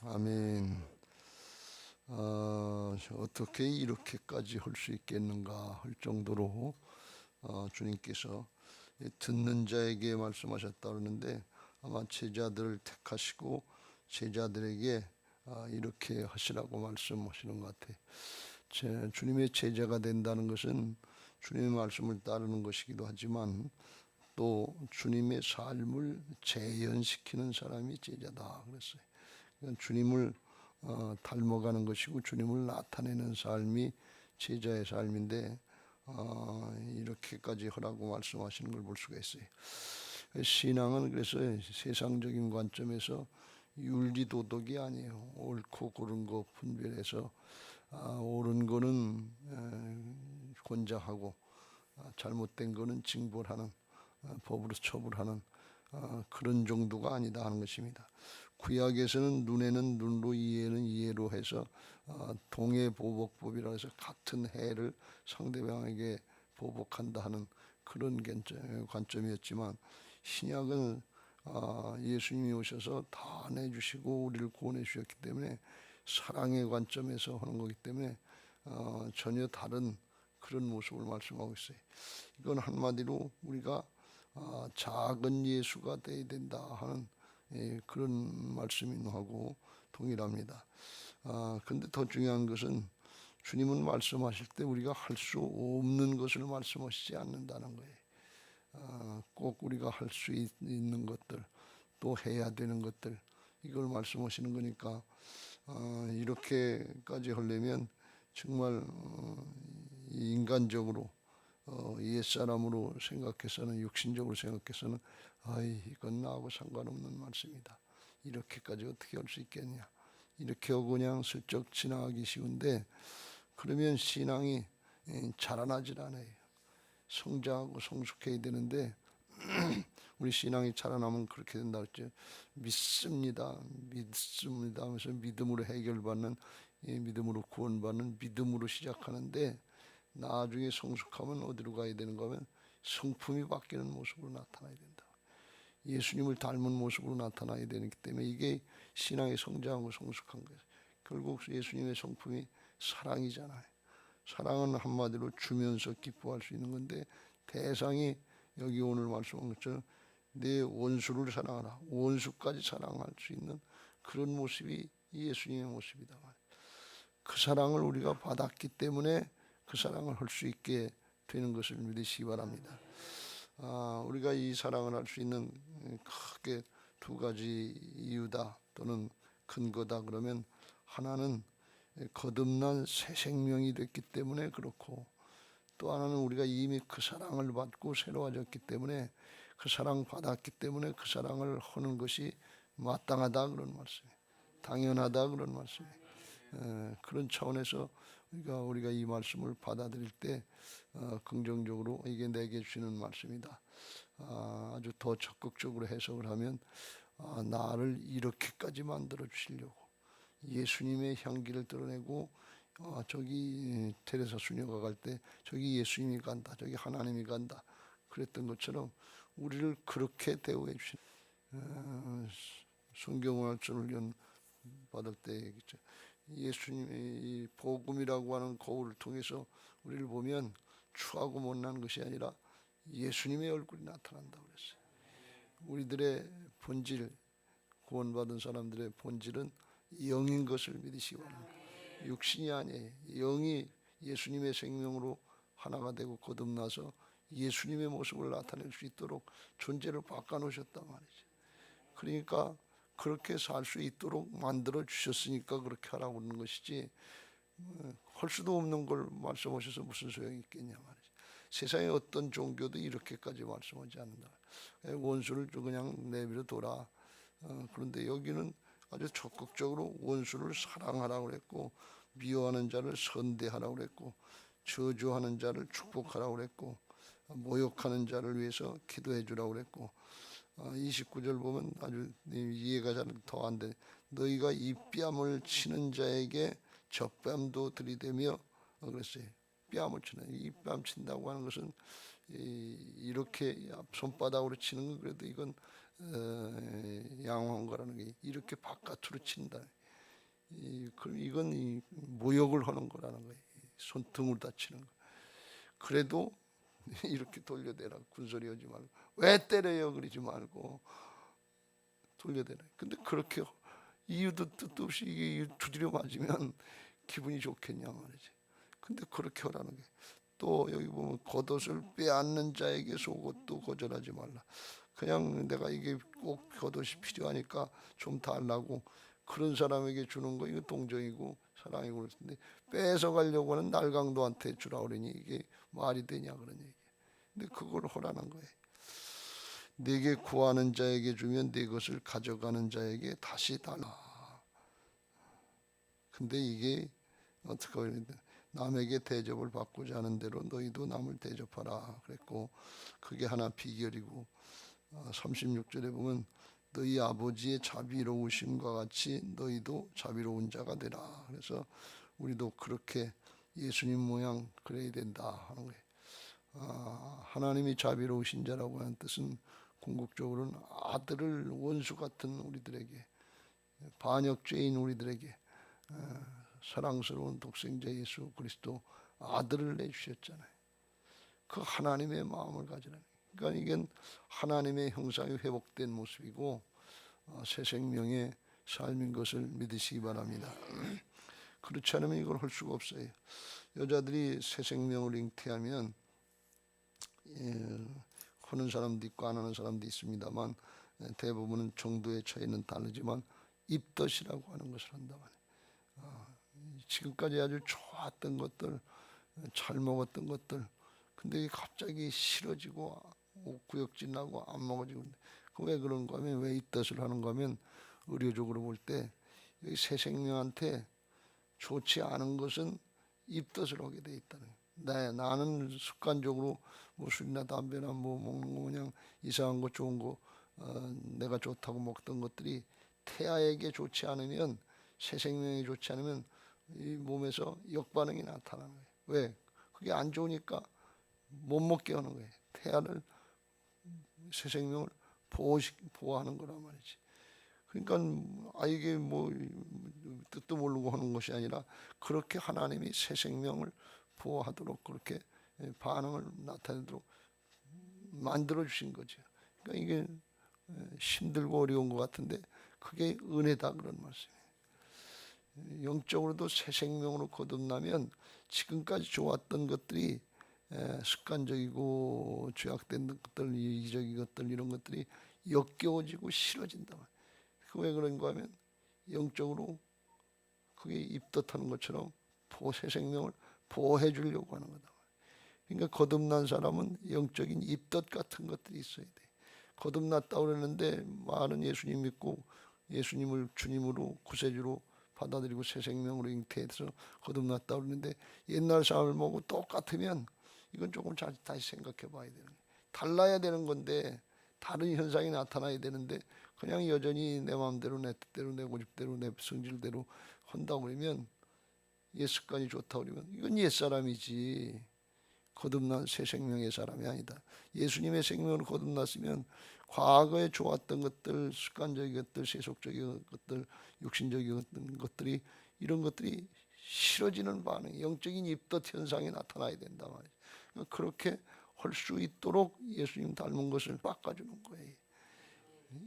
아멘. 어떻게 이렇게까지 할 수 있겠는가 할 정도로 주님께서 듣는 자에게 말씀하셨다 그러는데, 아마 제자들을 택하시고 제자들에게 이렇게 하시라고 말씀하시는 것 같아요. 주님의 제자가 된다는 것은 주님의 말씀을 따르는 것이기도 하지만 또 주님의 삶을 재현시키는 사람이 제자다 그랬어요. 그러니까 주님을 닮아가는 것이고 주님을 나타내는 삶이 제자의 삶인데, 이렇게까지 하라고 말씀하시는 걸 볼 수가 있어요. 신앙은 그래서 세상적인 관점에서 윤리도덕이 아니에요. 옳고 그른 거 분별해서 옳은 거는 권장하고 잘못된 거는 징벌하는, 법으로 처벌하는 그런 정도가 아니다 하는 것입니다. 구약에서는 눈에는 눈으로, 이해는 이해로 해서 동해보복법이라 해서 같은 해를 상대방에게 보복한다 하는 그런 관점이었지만, 신약은 예수님이 오셔서 다 내주시고 우리를 구원해 주셨기 때문에 사랑의 관점에서 하는 거기 때문에 전혀 다른 그런 모습을 말씀하고 있어요. 이건 한마디로 우리가 작은 예수가 되어야 된다 하는 그런 말씀하고 동일합니다. 그런데 더 중요한 것은 주님은 말씀하실 때 우리가 할 수 없는 것을 말씀하시지 않는다는 거예요. 꼭 우리가 할 수 있는 것들, 또 해야 되는 것들, 이걸 말씀하시는 거니까 이렇게까지 하려면 정말 인간적으로 옛사람으로 생각해서는, 육신적으로 생각해서는 이건 나하고 상관없는 말씀이다, 이렇게까지 어떻게 할 수 있겠냐, 이렇게 하고 그냥 슬쩍 지나가기 쉬운데, 그러면 신앙이 자라나질 않아요. 성장하고 성숙해야 되는데 우리 신앙이 자라나면 그렇게 된다 그랬죠. 믿습니다 하면서 믿음으로 해결받는, 믿음으로 구원받는, 믿음으로 시작하는데 나중에 성숙하면 어디로 가야 되는가 하면 성품이 바뀌는 모습으로 나타나야 된다. 예수님을 닮은 모습으로 나타나야 되기 때문에 이게 신앙의 성장하고 성숙한 거예요. 결국 예수님의 성품이 사랑이잖아요. 사랑은 한마디로 주면서 기뻐할 수 있는 건데, 대상이 여기 오늘 말씀한 것처럼 내 원수를 사랑하라, 원수까지 사랑할 수 있는 그런 모습이 예수님의 모습이다. 그 사랑을 우리가 받았기 때문에 그 사랑을 할 수 있게 되는 것을 믿으시기 바랍니다. 우리가 이 사랑을 할 수 있는 크게 두 가지 이유다 또는 근거다 그러면, 하나는 거듭난 새 생명이 됐기 때문에 그렇고, 또 하나는 우리가 이미 그 사랑을 받고 새로워졌기 때문에, 그 사랑 받았기 때문에 그 사랑을 하는 것이 마땅하다 그런 말씀이에요. 당연하다 그런 말씀이에요. 그런 차원에서 우리가 이 말씀을 받아들일 때 긍정적으로 이게 내게 주시는 말씀이다, 아주 더 적극적으로 해석을 하면 나를 이렇게까지 만들어 주시려고 예수님의 향기를 드러내고, 저기 테레사 수녀가 갈 때 저기 예수님이 간다, 저기 하나님이 간다 그랬던 것처럼 우리를 그렇게 대우해 주시는, 성경학전을 받을 때 예수님의 이 복음이라고 하는 거울을 통해서 우리를 보면 추하고 못난 것이 아니라 예수님의 얼굴이 나타난다고 그랬어요. 우리들의 본질, 구원받은 사람들의 본질은 영인 것을 믿으시기 바랍니다. 육신이 아니에요. 영이 예수님의 생명으로 하나가 되고 거듭나서 예수님의 모습을 나타낼 수 있도록 존재를 바꿔놓으셨단 말이죠. 그러니까 그렇게 살 수 있도록 만들어 주셨으니까 그렇게 하라고 그러는 것이지, 할 수도 없는 걸 말씀하셔서 무슨 소용이 있겠냐 말이죠. 세상의 어떤 종교도 이렇게까지 말씀하지 않는다. 원수를 그냥 내버려 둬라. 그런데 여기는 아주 적극적으로 원수를 사랑하라고 그랬고, 미워하는 자를 선대하라고 그랬고, 저주하는 자를 축복하라고 그랬고, 모욕하는 자를 위해서 기도해 주라고 그랬고, 29절 보면 아주 이해가 잘 더 안 돼. 너희가 이 뺨을 치는 자에게 젖뺨도 들이대며, 그랬어요. 뺨을 치는, 이 뺨 친다고 하는 것은 이렇게 손바닥으로 치는 건 그래도 이건 양호한 거라는 게, 이렇게 바깥으로 친다. 이건 모욕을 하는 거라는 거예요. 손등을 다치는 거. 그래도 이렇게 돌려대라. 군소리 하지 말고. 왜 때려요? 그러지 말고 돌려대라. 근데 그렇게 이유도 뜻도 없이 이게 두드려 맞으면 기분이 좋겠냐 말이지. 근데 그렇게 하라는 게. 또 여기 보면 겉옷을 빼앗는 자에게 속옷도 거절하지 말라. 그냥 내가 이게 꼭 겉옷이 필요하니까 좀 달라고 그런 사람에게 주는 거 이거 동정이고 사랑이고 그랬는데 뺏어 가려고 하는 날강도한테 주라 그러니 이게 말이 되냐 그런 얘기. 근데 그걸 하라는 거예요. 내게 구하는 자에게 주면 네 것을 가져가는 자에게 다시 달라. 근데 이게 어떻게 하면 남에게 대접을 받고자 하는 대로 너희도 남을 대접하라 그랬고, 그게 하나 비결이고 36절에 보면 너희 아버지의 자비로우심과 같이 너희도 자비로운 자가 되라. 그래서 우리도 그렇게 예수님 모양 그래야 된다 하는 거예요. 하나님이 자비로우신 자라고 하는 뜻은 궁극적으로는 아들을 원수 같은 우리들에게, 반역죄인 우리들에게 사랑스러운 독생자 예수 그리스도 아들을 내주셨잖아요. 그 하나님의 마음을 가지라는 거예요. 그러니까 이건 하나님의 형상이 회복된 모습이고 새 생명의 삶인 것을 믿으시기 바랍니다. 그렇지 않으면 이걸 할 수가 없어요. 여자들이 새 생명을 잉태하면 하는 사람도 있고 안 하는 사람도 있습니다만 대부분은 정도의 차이는 다르지만 입덧이라고 하는 것을 한다 말이에요. 지금까지 아주 좋았던 것들, 잘 먹었던 것들, 근데 갑자기 싫어지고 구역질 나고 안 먹어지고. 왜 그런가 하면, 왜 입덧을 하는가 하면 의료적으로 볼 때 여기 새 생명한테 좋지 않은 것은 입덧을 하게 돼 있다는 거예요. 나는 습관적으로 뭐 술이나 담배나 뭐 먹는 거 그냥 이상한 거 좋은 거 내가 좋다고 먹던 것들이 태아에게 좋지 않으면, 새 생명이 좋지 않으면 이 몸에서 역반응이 나타나는 거예요. 왜? 그게 안 좋으니까 못 먹게 하는 거예요. 태아를, 새 생명을 보호하는 거란 말이지. 그러니까 이게 뭐 뜻도 모르고 하는 것이 아니라 그렇게 하나님이 새 생명을 보호하도록 그렇게 반응을 나타내도록 만들어 주신 거죠. 그러니까 이게 힘들고 어려운 것 같은데 그게 은혜다 그런 말씀이에요. 영적으로도 새 생명으로 거듭나면 지금까지 좋았던 것들이 습관적이고 죄악된 것들, 이기적인 것들, 이런 것들이 역겨워지고 싫어진다. 왜 그런가 하면 영적으로 그게 입덧하는 것처럼 새 생명을 보호해 주려고 하는 거다. 그러니까 거듭난 사람은 영적인 입덧 같은 것들이 있어야 돼. 거듭났다 그러는데 많은 예수님 믿고 예수님을 주님으로 구세주로 받아들이고 새 생명으로 잉태해서 거듭났다 그러는데 옛날 삶을 보고 똑같으면 이건 조금 다시 생각해 봐야 되는 거예요. 달라야 되는 건데, 다른 현상이 나타나야 되는데 그냥 여전히 내 마음대로 내 뜻대로 내 고집대로 내 성질대로 한다고 그러면, 옛 습관이 좋다고 그러면 이건 옛사람이지 거듭난 새 생명의 사람이 아니다. 예수님의 생명으로 거듭났으면 과거에 좋았던 것들, 습관적인 것들, 세속적인 것들, 육신적인 것들이, 이런 것들이 싫어지는 반응, 영적인 입덧 현상이 나타나야 된다 말이에요. 그렇게 할 수 있도록 예수님 닮은 것을 바꿔주는 거예요.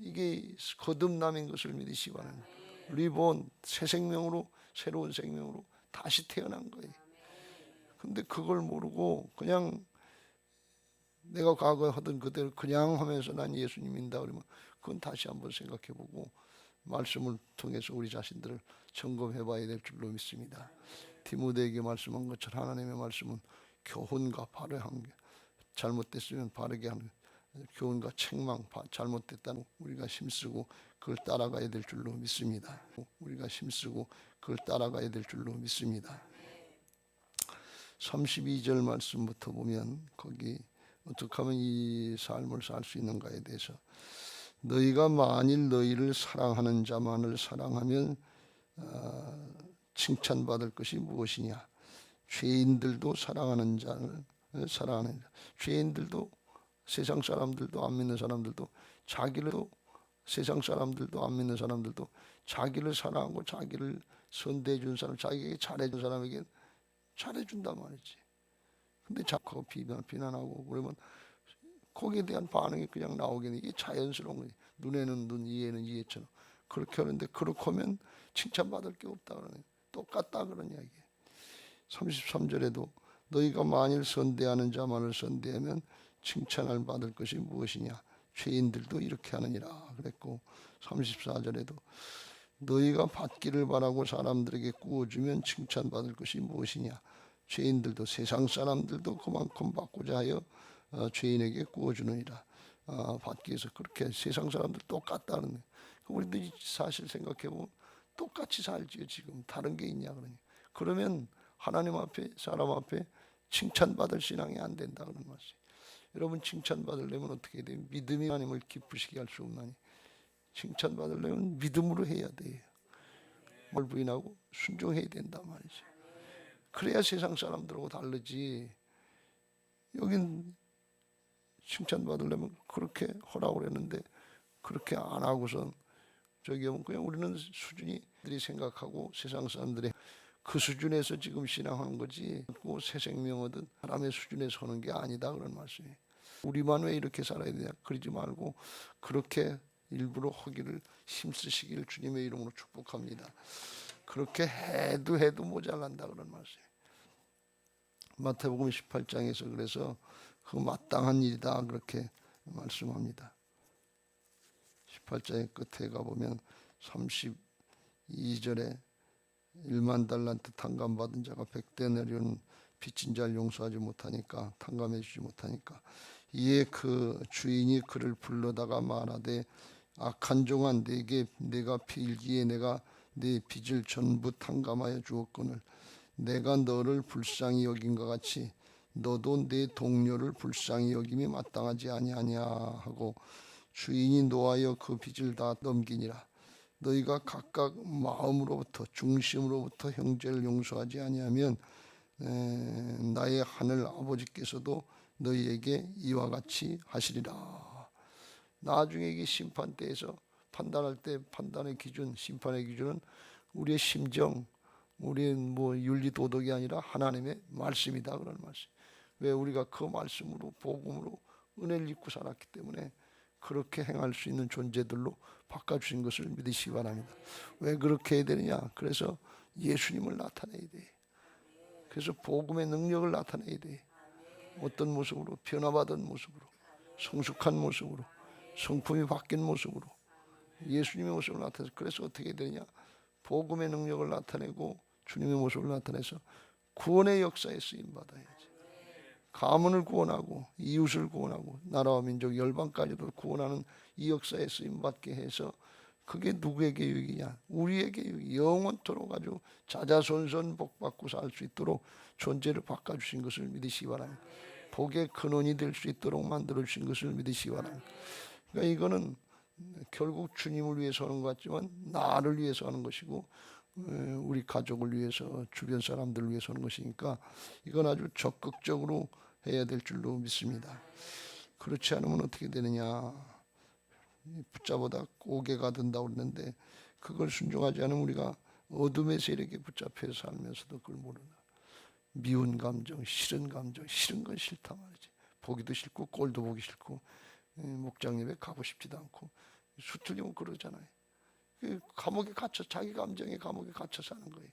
이게 거듭남인 것을 믿으시기 바랍니다. 리본, 새 생명으로, 새로운 생명으로 다시 태어난 거예요. 근데 그걸 모르고 그냥 내가 과거에 하던 그대로 그냥 하면서 난 예수님 믿는다 그러면 그건 다시 한번 생각해보고 말씀을 통해서 우리 자신들을 점검해 봐야 될 줄로 믿습니다. 디모데에게 말씀한 것처럼 하나님의 말씀은 교훈과 바르게, 잘못됐으면 바르게 하는 교훈과 책망, 잘못됐다는 우리가 힘쓰고 그걸 따라가야 될 줄로 믿습니다. 우리가 힘쓰고 그걸 따라가야 될 줄로 믿습니다. 32절 말씀부터 보면 거기 어떻게 하면 이 삶을 살 수 있는가에 대해서, 너희가 만일 너희를 사랑하는 자만을 사랑하면 칭찬받을 것이 무엇이냐. 죄인들도 사랑하는 자를 사랑하는 자. 죄인들도, 세상 사람들도, 안 믿는 사람들도, 세상 사람들도 안 믿는 사람들도 자기를 사랑하고 자기를 선대해 준 사람, 자기에게 잘해준 사람에게 잘해준단 말이지. 근데 자꾸 비난하고 그러면 거기에 대한 반응이 그냥 나오겠네. 이게 자연스러운 거지. 눈에는 눈, 이에는 이에처럼 그렇게 하는데, 그렇게 하면 칭찬받을 게 없다 그러네. 똑같다 그런 이야기야. 33절에도 너희가 만일 선대하는 자만을 선대하면 칭찬을 받을 것이 무엇이냐, 죄인들도 이렇게 하느니라 그랬고, 34절에도 너희가 받기를 바라고 사람들에게 구워주면 칭찬받을 것이 무엇이냐, 죄인들도, 세상 사람들도 그만큼 받고자 하여 죄인에게 구워주느니라. 받기 위해서 그렇게 세상 사람들 똑같다는. 우리도 사실 생각해보면 똑같이 살지요. 지금 다른 게 있냐 그러니. 그러면 하나님 앞에, 사람 앞에 칭찬받을 신앙이 안 된다 그런 말이에요. 여러분, 칭찬받으려면 어떻게 돼요? 믿음이 하나님을 기쁘시게 할 수 없나니 칭찬받으려면 믿음으로 해야 돼요. 뭘 부인하고 순종해야 된단 말이죠. 그래야 세상 사람들하고 다르지. 여긴 칭찬받으려면 그렇게 하라고 그랬는데 그렇게 안 하고선 저기 하면 그냥 우리는 수준이 들이 생각하고 세상 사람들의 그 수준에서 지금 신앙하는 거지, 새 생명 얻은 사람의 수준에서 하는 게 아니다 그런 말씀이에요. 우리만 왜 이렇게 살아야 되냐 그러지 말고 그렇게 일부러 하기를 힘쓰시길 주님의 이름으로 축복합니다. 그렇게 해도 모자란다 그런 말씀이에요. 마태복음 18장에서 그래서 그 마땅한 일이다 그렇게 말씀합니다. 18장의 끝에 가보면 32절에 1만 달란트 탕감받은 자가 100대 내려는 빚진 자를 용서하지 못하니까, 탕감해 주지 못하니까, 이에 그 주인이 그를 불러다가 말하되 악한 종아, 내게 내가 빌기에 내가 네 빚을 전부 탕감하여 주었거늘 내가 너를 불쌍히 여긴과 같이 너도 내 동료를 불쌍히 여김이 마땅하지 아니하냐 하고 주인이 노하여 그 빚을 다 넘기니라. 너희가 각각 마음으로부터, 중심으로부터 형제를 용서하지 아니하면 나의 하늘 아버지께서도 너희에게 이와 같이 하시리라. 나중에 이게 심판 때에서 판단할 때 판단의 기준, 심판의 기준은 우리의 심정, 우리의 윤리 도덕이 아니라 하나님의 말씀이다 그런 말씀. 왜? 우리가 그 말씀으로, 복음으로 은혜를 입고 살았기 때문에 그렇게 행할 수 있는 존재들로 바꿔주신 것을 믿으시기 바랍니다. 왜 그렇게 해야 되느냐? 그래서 예수님을 나타내야 돼. 그래서 복음의 능력을 나타내야 돼. 어떤 모습으로? 변화받은 모습으로, 성숙한 모습으로, 성품이 바뀐 모습으로 예수님의 모습을 나타내서, 그래서 어떻게 해야 되느냐? 복음의 능력을 나타내고 주님의 모습을 나타내서 구원의 역사에 쓰임받아야지. 가문을 구원하고 이웃을 구원하고 나라와 민족 열방까지도 구원하는 이 역사에 쓰임받게 해서, 그게 누구에게 유익이냐? 우리에게 유익. 영원토록 아주 자자손손 복받고 살 수 있도록 존재를 바꿔주신 것을 믿으시기 바랍니다. 복의 근원이 될 수 있도록 만들어주신 것을 믿으시기 바랍니다. 그러니까 이거는 결국 주님을 위해서 하는 것 같지만 나를 위해서 하는 것이고, 우리 가족을 위해서, 주변 사람들을 위해서 하는 것이니까 이건 아주 적극적으로 해야 될 줄로 믿습니다. 그렇지 않으면 어떻게 되느냐? 붙잡아다 고개가 된다고 그러는데, 그걸 순종하지 않으면 우리가 어둠의 세력에 붙잡혀 살면서도 그걸 모르나. 미운 감정, 싫은 감정, 싫은 건 싫다 말이지. 보기도 싫고 꼴도 보기 싫고 목장님에 가고 싶지도 않고 수틀리면 그러잖아요. 감옥에 갇혀, 자기 감정에 감옥에 갇혀 사는 거예요.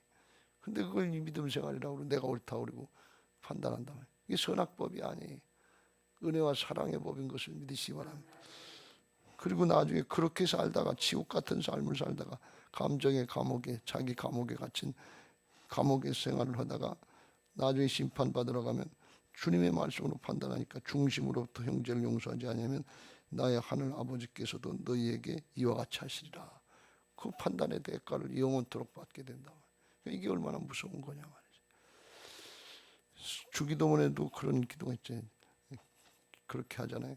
근데 그걸 믿음 생활이라고 그러고 내가 옳다고 그러고 판단한다. 이게 선악법이 아니에요. 은혜와 사랑의 법인 것을 믿으시기 바랍니다. 그리고 나중에 그렇게 살다가 지옥 같은 삶을 살다가 감정의 감옥에, 자기 감옥에 갇힌 감옥의 생활을 하다가 나중에 심판받으러 가면 주님의 말씀으로 판단하니까 중심으로부터 형제를 용서하지 않으면 나의 하늘 아버지께서도 너희에게 이와 같이 하시리라. 그 판단의 대가를 영원토록 받게 된다. 이게 얼마나 무서운 거냐 말이지. 주기도문에도 그런 기도가 있지. 그렇게 하잖아요.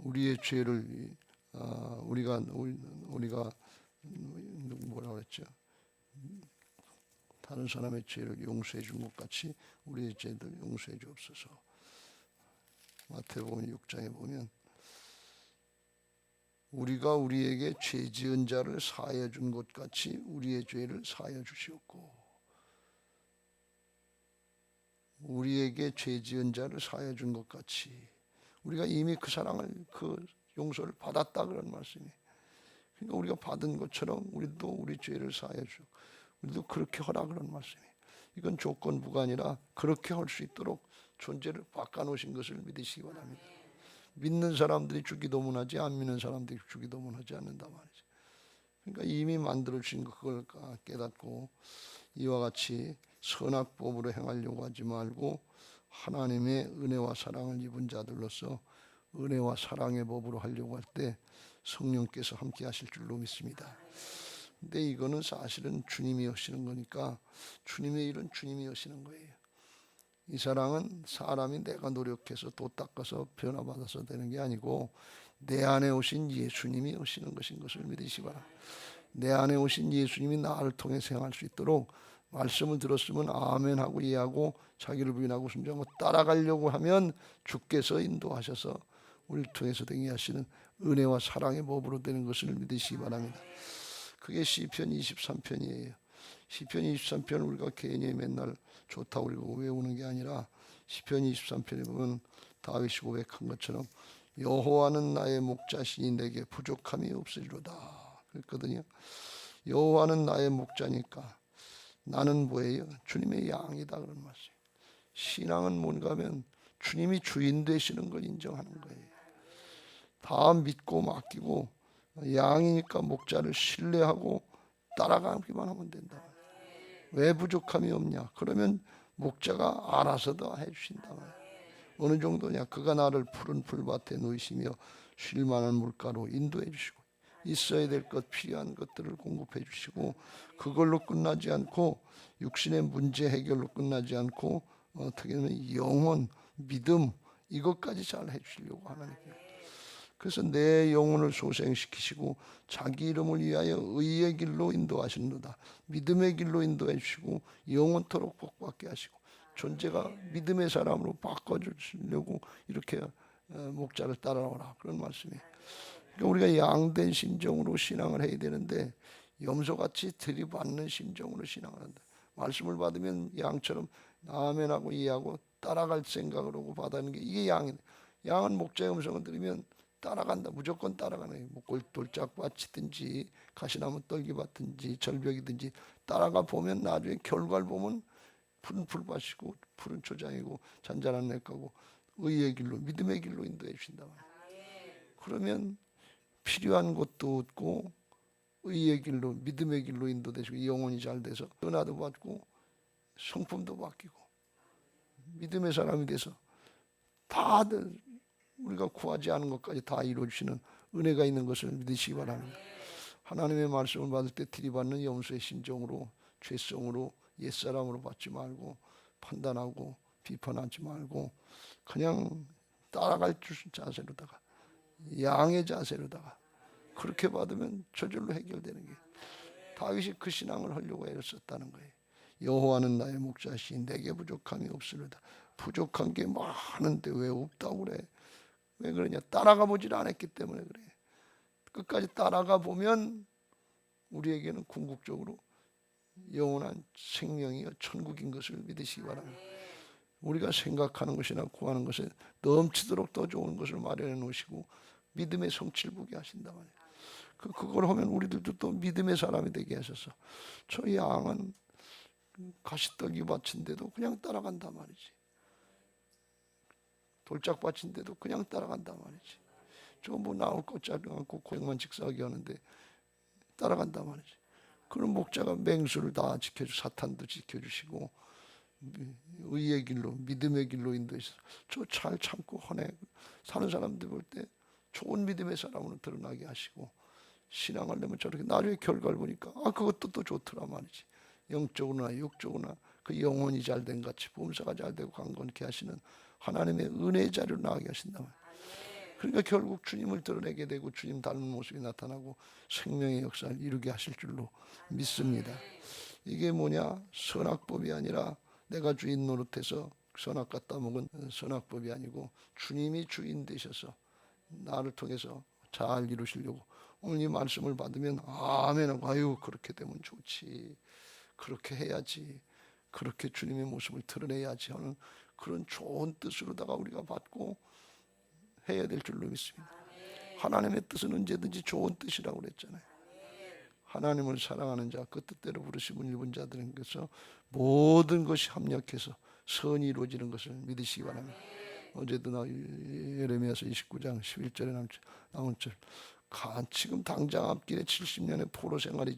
우리의 죄를 우리가 뭐라 그랬죠? 다른 사람의 죄를 용서해 준 것 같이 우리의 죄들 용서해 주옵소서. 마태복음 6장에 보면 우리가 우리에게 죄 지은 자를 사하여 준 것 같이 우리의 죄를 사하여 주시옵고, 우리에게 죄 지은 자를 사하여 준 것 같이 우리가 이미 그 사랑을, 그 용서를 받았다 그런 말씀이. 그러니까 우리가 받은 것처럼 우리도 우리 죄를 사하여 주, 우리도 그렇게 하라 그런 말씀이. 이건 조건부가 아니라 그렇게 할 수 있도록 존재를 바꿔놓으신 것을 믿으시기 바랍니다. 믿는 사람들이 주기도문하지 안 믿는 사람들이 주기도문하지 않는다 말이죠. 그러니까 이미 만들어 주신 그걸 깨닫고 이와 같이 선악법으로 행하려고 하지 말고 하나님의 은혜와 사랑을 입은 자들로서 은혜와 사랑의 법으로 하려고 할 때 성령께서 함께 하실 줄로 믿습니다. 근데 이거는 사실은 주님이 하시는 거니까 주님의 일은 주님이 하시는 거예요. 이 사랑은 사람이 내가 노력해서 도 닦아서 변화받아서 되는 게 아니고 내 안에 오신 예수님이 하시는 것인 것을 믿으시기 바랍니다. 내 안에 오신 예수님이 나를 통해 행할 수 있도록 말씀을 들었으면 아멘하고 이해하고 자기를 부인하고 순종하고 따라가려고 하면 주께서 인도하셔서 우리를 통해서 되게 하시는 은혜와 사랑의 법으로 되는 것을 믿으시기 바랍니다. 그게 시편 23편이에요. 시편 23편을 우리가 괜히 맨날 좋다고 외우는 게 아니라 시편 23편에 보면 다윗이 고백한 것처럼 여호와는 나의 목자시니 내게 부족함이 없으리로다 그랬거든요. 여호와는 나의 목자니까 나는 뭐예요? 주님의 양이다 그런 말이에요. 신앙은 뭔가 하면 주님이 주인 되시는 걸 인정하는 거예요. 다 믿고 맡기고 양이니까 목자를 신뢰하고 따라가기만 하면 된다. 왜 부족함이 없냐? 그러면 목자가 알아서 다 해주신다. 어느 정도냐? 그가 나를 푸른 풀밭에 놓이시며 쉴 만한 물가로 인도해 주시고 있어야 될 것 필요한 것들을 공급해 주시고 그걸로 끝나지 않고 육신의 문제 해결로 끝나지 않고 어떻게 보면 영혼, 믿음 이것까지 잘 해주시려고 하나님께서. 그래서 내 영혼을 소생시키시고 자기 이름을 위하여 의의 길로 인도하시는도다. 믿음의 길로 인도해 주시고 영원토록 복받게 하시고 존재가 믿음의 사람으로 바꿔주시려고 이렇게 목자를 따라오라 그런 말씀이에요. 그러니까 우리가 양된 심정으로 신앙을 해야 되는데 염소같이 들이받는 심정으로 신앙을 한다. 말씀을 받으면 양처럼 아멘하고 이해하고 따라갈 생각을 하고 받아는 게 이게 양이네. 양은 목자의 음성을 들으면 따라간다. 무조건 따라가네. 뭐 돌짝밭이든지 가시나무 떨기밭든지 절벽이든지 따라가 보면 나중에 결과를 보면 푸른 풀밭이고 푸른 초장이고 잔잔한 냇가고 의의 길로 믿음의 길로 인도해 주신다. 그러면 필요한 것도 얻고 의의 길로 믿음의 길로 인도되시고 영혼이 잘 돼서 은혜도 받고 성품도 바뀌고 믿음의 사람이 돼서 다들 우리가 구하지 않은 것까지 다 이루어주시는 은혜가 있는 것을 믿으시기 바랍니다. 하나님의 말씀을 받을 때 들이받는 염소의 심정으로 죄성으로 옛사람으로 받지 말고 판단하고 비판하지 말고 그냥 따라갈 자세로다가 양의 자세로다가 그렇게 받으면 저절로 해결되는 게 다윗이 그 신앙을 하려고 애를 썼다는 거예요. 여호와는 나의 목자시니 내게 부족함이 없으리로다. 부족한 게 많은데 왜 없다고 그래? 왜 그러냐? 따라가 보질 않았기 때문에 그래. 끝까지 따라가 보면 우리에게는 궁극적으로 영원한 생명이요 천국인 것을 믿으시기 바랍니다. 우리가 생각하는 것이나 구하는 것에 넘치도록 더 좋은 것을 마련해 놓으시고 믿음의 성취를 보게 하신다 말이에요. 그걸 하면 우리들도 또 믿음의 사람이 되게 하셔서 저 양은 가시떨기 밭인데도 그냥 따라간단 말이지. 돌짝밭인데도 그냥 따라간단 말이지. 저 뭐 나올 것짜리 않고 고향만 직사하게 하는데 따라간단 말이지. 그런 목자가 맹수를 다 지켜주고 사탄도 지켜주시고 의의 길로 믿음의 길로 인도해서 저 잘 참고 헌해 사는 사람들 볼 때 좋은 믿음의 사람으로 드러나게 하시고 신앙하려면 저렇게 나중에 결과를 보니까 그것도 또 좋더라 말이지. 영적으로나 육적으로나 그 영혼이 잘된 같이 범사가 잘되고 강건케 하시는 하나님의 은혜의 자리로 나가게 하신다 말이야. 그러니까 결국 주님을 드러내게 되고 주님 닮은 모습이 나타나고 생명의 역사를 이루게 하실 줄로 믿습니다. 이게 뭐냐? 선악법이 아니라 내가 주인 노릇해서 선악 갖다 먹은 선악법이 아니고 주님이 주인 되셔서 나를 통해서 잘 이루시려고 오늘 이 말씀을 받으면 아멘 하고 아유 그렇게 되면 좋지, 그렇게 해야지, 그렇게 주님의 모습을 드러내야지 하는 그런 좋은 뜻으로다가 우리가 받고 해야 될 줄로 믿습니다. 하나님의 뜻은 언제든지 좋은 뜻이라고 그랬잖아요. 하나님을 사랑하는 자, 그 뜻대로 부르심을 입은 자들에게서 모든 것이 합력해서 선이 이루어지는 것을 믿으시기 바랍니다. 어제도 나 예레미야서 29장 11절에 나온 절, 지금 당장 앞길에 70년의 포로 생활이